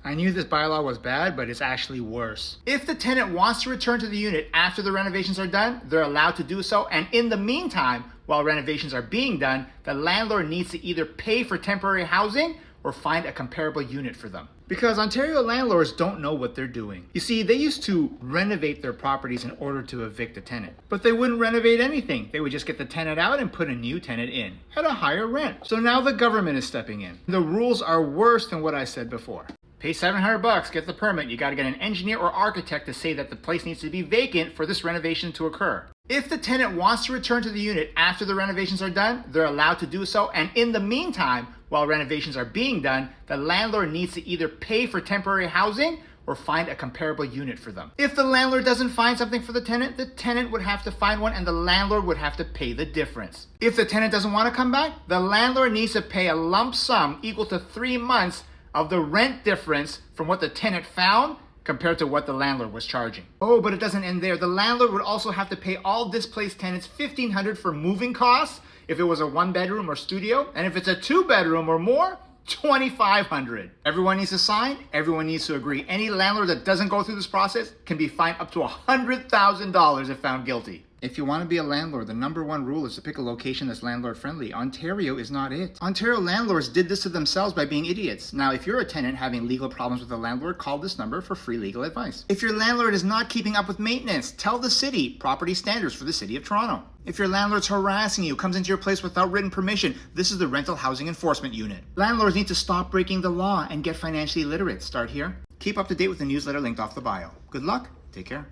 I knew this bylaw was bad, but it's actually worse. If the tenant wants to return to the unit after the renovations are done, they're allowed to do so. And in the meantime, while renovations are being done, the landlord needs to either pay for temporary housing or find a comparable unit for them. Because Ontario landlords don't know what they're doing. You see, they used to renovate their properties in order to evict a tenant. But they wouldn't renovate anything. They would just get the tenant out and put a new tenant in at a higher rent. So now the government is stepping in. The rules are worse than what I said before. Pay $700, get the permit. You got to get an engineer or architect to say that the place needs to be vacant for this renovation to occur. If the tenant wants to return to the unit after the renovations are done, they're allowed to do so. And in the meantime, while renovations are being done, the landlord needs to either pay for temporary housing or find a comparable unit for them. If the landlord doesn't find something for the tenant would have to find one and the landlord would have to pay the difference. If the tenant doesn't want to come back, the landlord needs to pay a lump sum equal to 3 months of the rent difference from what the tenant found compared to what the landlord was charging. Oh, but it doesn't end there. The landlord would also have to pay all displaced tenants $1,500 for moving costs if it was a 1-bedroom or studio, and if it's a 2-bedroom or more, $2,500. Everyone needs to sign, everyone needs to agree. Any landlord that doesn't go through this process can be fined up to $100,000 if found guilty. If you want to be a landlord, the #1 rule is to pick a location that's landlord friendly. Ontario is not it. Ontario landlords did this to themselves by being idiots. Now, if you're a tenant having legal problems with a landlord, call this number for free legal advice. If your landlord is not keeping up with maintenance, tell the city property standards for the City of Toronto. If your landlord's harassing you, comes into your place without written permission, this is the Rental Housing Enforcement Unit. Landlords need to stop breaking the law and get financially literate. Start here. Keep up to date with the newsletter linked off the bio. Good luck. Take care.